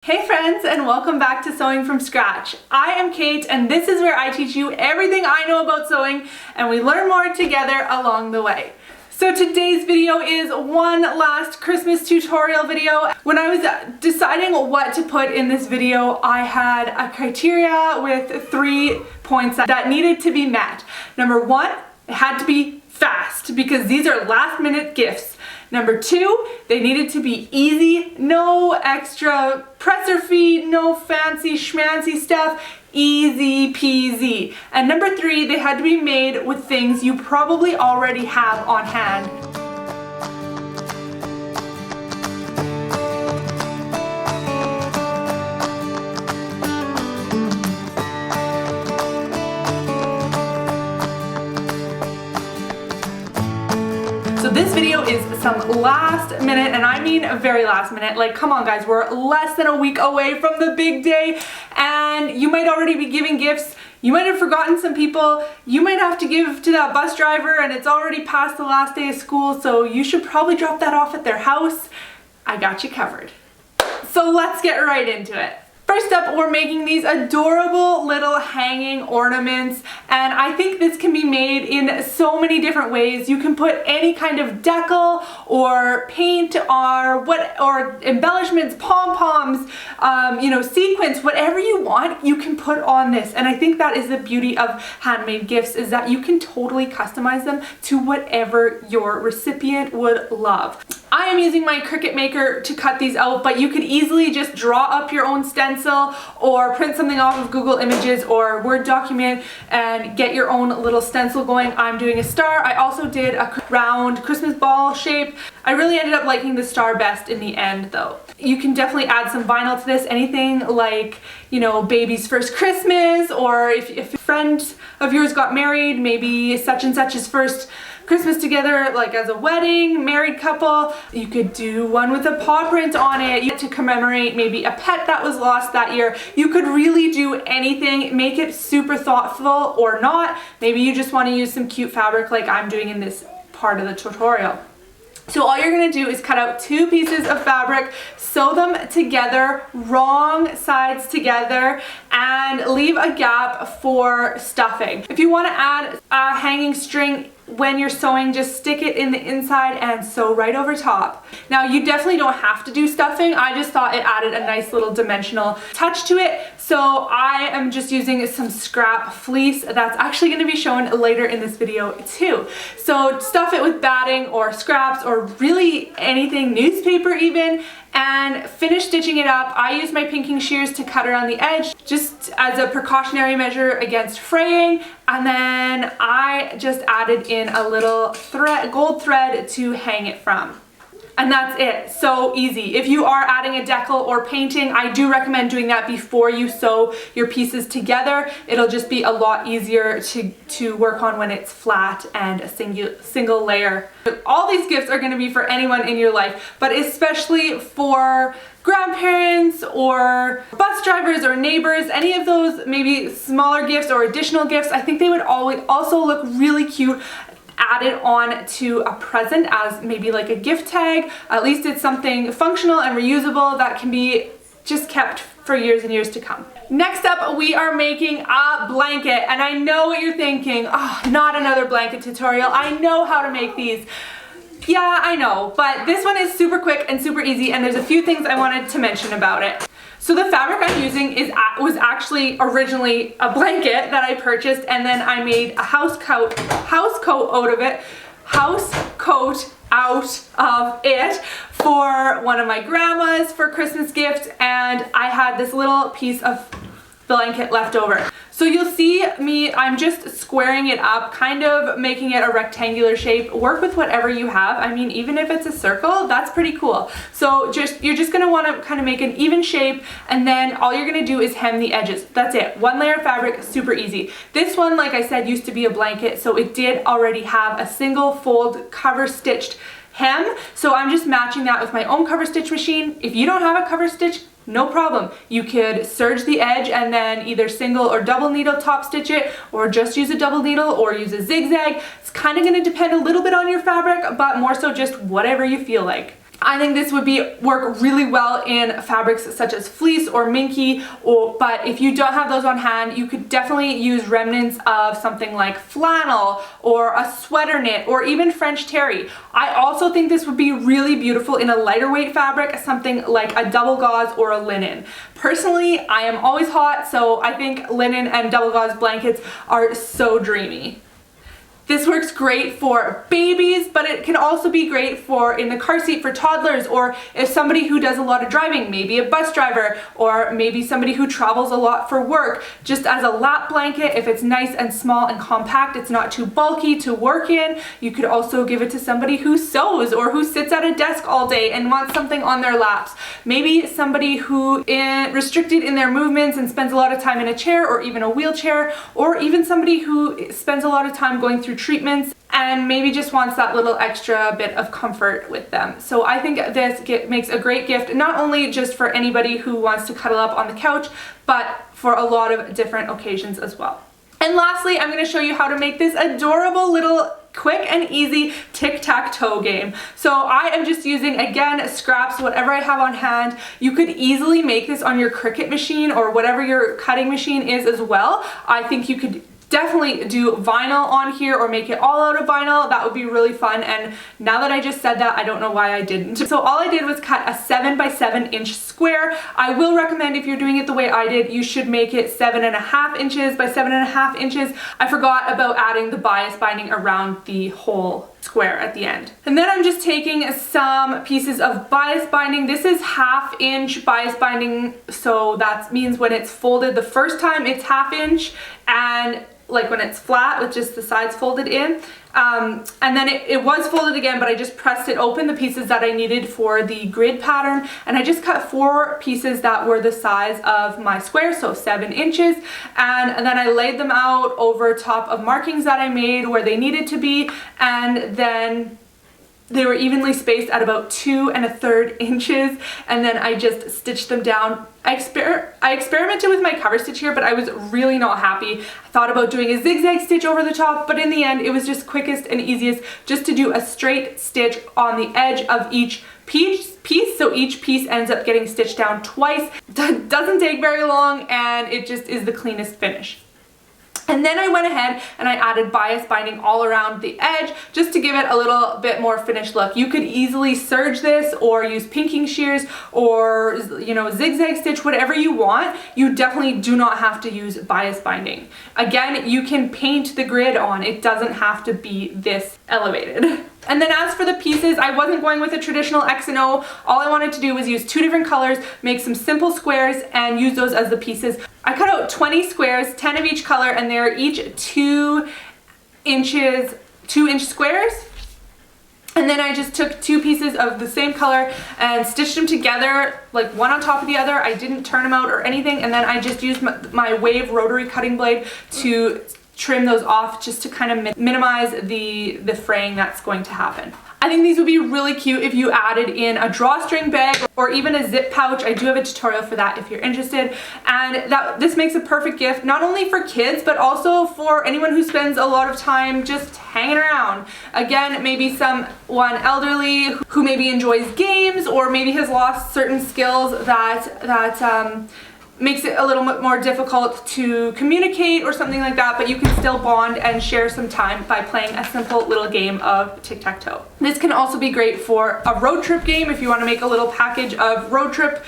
Hey friends, and welcome back to Sewing from Scratch. I am Kate, and this is where I teach you everything I know about sewing, and we learn more together along the way. So today's video is one last Christmas tutorial video. When I was deciding what to put in this video, I had a criteria with 3 points that needed to be met. Number 1, it had to be fast because these are last minute gifts. Number 2, they needed to be easy, no extra presser feet, no fancy schmancy stuff, easy peasy. And number 3, they had to be made with things you probably already have on hand. So this video is some last minute, and I mean very last minute, like come on guys, we're less than a week away from the big day and you might already be giving gifts. You might have forgotten some people. You might have to give to that bus driver and it's already past the last day of school, so you should probably drop that off at their house. I got you covered. So let's get right into it. First up, we're making these adorable little hanging ornaments, and I think this can be made in so many different ways. You can put any kind of decal or paint or embellishments, pom-poms, sequins, whatever you want, you can put on this. And I think that is the beauty of handmade gifts, is that you can totally customize them to whatever your recipient would love. I am using my Cricut Maker to cut these out, but you could easily just draw up your own stencil or print something off of Google Images or Word document and get your own little stencil going. I'm doing a star. I also did a round Christmas ball shape. I really ended up liking the star best in the end though. You can definitely add some vinyl to this, anything like, baby's first Christmas, or if a friend of yours got married, maybe such and such's first Christmas together, like as a wedding, married couple. You could do one with a paw print on it to commemorate maybe a pet that was lost that year. You could really do anything, make it super thoughtful or not. Maybe you just want to use some cute fabric like I'm doing in this part of the tutorial. So all you're going to do is cut out 2 pieces of fabric, sew them together, wrong sides together, and leave a gap for stuffing. If you want to add a hanging string when you're sewing, just stick it in the inside and sew right over top. Now you definitely don't have to do stuffing. I just thought it added a nice little dimensional touch to it. So I am just using some scrap fleece that's actually going to be shown later in this video too. So stuff it with batting or scraps or really anything, newspaper even, and finish stitching it up. I use my pinking shears to cut around the edge just as a precautionary measure against fraying, and then I just added in a little gold thread to hang it from. And that's it. So easy. If you are adding a decal or painting, I do recommend doing that before you sew your pieces together. It'll just be a lot easier to work on when it's flat and a single layer. All these gifts are going to be for anyone in your life, but especially for grandparents or bus drivers or neighbors, any of those maybe smaller gifts or additional gifts. I think they would always also look really cute added on to a present as maybe like a gift tag. At least it's something functional and reusable that can be just kept for years and years to come. Next up, we are making a blanket, and I know what you're thinking, oh, not another blanket tutorial. I know how to make these. Yeah, I know, but this one is super quick and super easy, and there's a few things I wanted to mention about it. So the fabric I'm using was actually originally a blanket that I purchased, and then I made a house coat out of it for one of my grandmas for Christmas gift, and I had this little piece of blanket left over. So you'll see me, I'm just squaring it up, kind of making it a rectangular shape. Work with whatever you have. I mean, even if it's a circle, that's pretty cool. So you're just gonna wanna kind of make an even shape, and then all you're gonna do is hem the edges. That's it. 1 layer of fabric, super easy. This one, like I said, used to be a blanket, so it did already have a single fold cover stitched hem. So I'm just matching that with my own cover stitch machine. If you don't have a cover stitch, no problem. You could serge the edge and then either single or double needle top stitch it, or just use a double needle or use a zigzag. It's kind of going to depend a little bit on your fabric, but more so just whatever you feel like. I think this would work really well in fabrics such as fleece or minky, but if you don't have those on hand, you could definitely use remnants of something like flannel or a sweater knit or even French terry. I also think this would be really beautiful in a lighter weight fabric, something like a double gauze or a linen. Personally, I am always hot, so I think linen and double gauze blankets are so dreamy. This works great for babies, but it can also be great for in the car seat for toddlers, or if somebody who does a lot of driving, maybe a bus driver, or maybe somebody who travels a lot for work, just as a lap blanket. If it's nice and small and compact, it's not too bulky to work in. You could also give it to somebody who sews or who sits at a desk all day and wants something on their laps. Maybe somebody who is restricted in their movements and spends a lot of time in a chair or even a wheelchair, or even somebody who spends a lot of time going through treatments and maybe just wants that little extra bit of comfort with them. So I think this makes a great gift, not only just for anybody who wants to cuddle up on the couch, but for a lot of different occasions as well. And lastly, I'm going to show you how to make this adorable little quick and easy tic-tac-toe game. So I am just using, again, scraps, whatever I have on hand. You could easily make this on your Cricut machine or whatever your cutting machine is as well. I think you could definitely do vinyl on here or make it all out of vinyl. That would be really fun, and now that I just said that, I don't know why I didn't. So all I did was cut a 7 by 7 inch square. I will recommend, if you're doing it the way I did, you should make it 7.5 inches by 7.5 inches. I forgot about adding the bias binding around the whole square at the end. And then I'm just taking some pieces of bias binding. This is 1/2 inch bias binding, so that means when it's folded the first time it's 1/2 inch, and like when it's flat with just the sides folded in. And then it was folded again, but I just pressed it open, the pieces that I needed for the grid pattern, and I just cut 4 pieces that were the size of my square, so 7 inches, and then I laid them out over top of markings that I made where they needed to be, and then they were evenly spaced at about 2 1/3 inches, and then I just stitched them down. I experimented with my cover stitch here, but I was really not happy. I thought about doing a zigzag stitch over the top, but in the end it was just quickest and easiest just to do a straight stitch on the edge of each piece, so each piece ends up getting stitched down twice. Doesn't take very long, and it just is the cleanest finish. And then I went ahead and I added bias binding all around the edge just to give it a little bit more finished look. You could easily serge this or use pinking shears or, you know, zigzag stitch, whatever you want. You definitely do not have to use bias binding. Again, you can paint the grid on. It doesn't have to be this elevated. And then as for the pieces, I wasn't going with a traditional X and O. All I wanted to do was use 2 different colors, make some simple squares, and use those as the pieces. I cut out 20 squares, 10 of each color, and they're each 2 inch squares. And then I just took 2 pieces of the same color and stitched them together, like one on top of the other. I didn't turn them out or anything, and then I just used my wave rotary cutting blade to trim those off just to kind of minimize the fraying that's going to happen. I think these would be really cute if you added in a drawstring bag or even a zip pouch. I do have a tutorial for that if you're interested. And this makes a perfect gift, not only for kids, but also for anyone who spends a lot of time just hanging around. Again, maybe someone elderly who maybe enjoys games or maybe has lost certain skills that makes it a little bit more difficult to communicate or something like that, but you can still bond and share some time by playing a simple little game of tic-tac-toe. This can also be great for a road trip game if you want to make a little package of road trip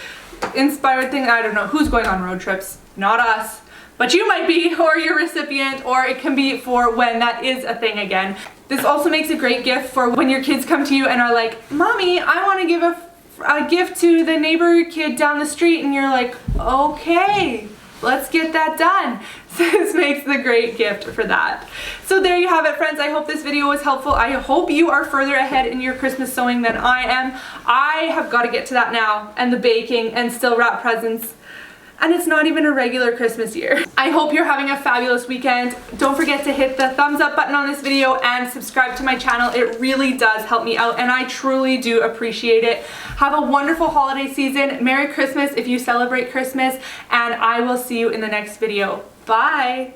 inspired thing. I don't know who's going on road trips, not us, but you might be, or your recipient, or it can be for when that is a thing again. This also makes a great gift for when your kids come to you and are like, "Mommy, I want to give a gift to the neighbor kid down the street," and you're like, "Okay, let's get that done." So this makes the great gift for that. So there you have it, friends. I hope this video was helpful. I hope you are further ahead in your Christmas sewing than I am. I have got to get to that now, and the baking and still wrap presents. And it's not even a regular Christmas year. I hope you're having a fabulous weekend. Don't forget to hit the thumbs up button on this video and subscribe to my channel. It really does help me out, and I truly do appreciate it. Have a wonderful holiday season. Merry Christmas if you celebrate Christmas, and I will see you in the next video. Bye!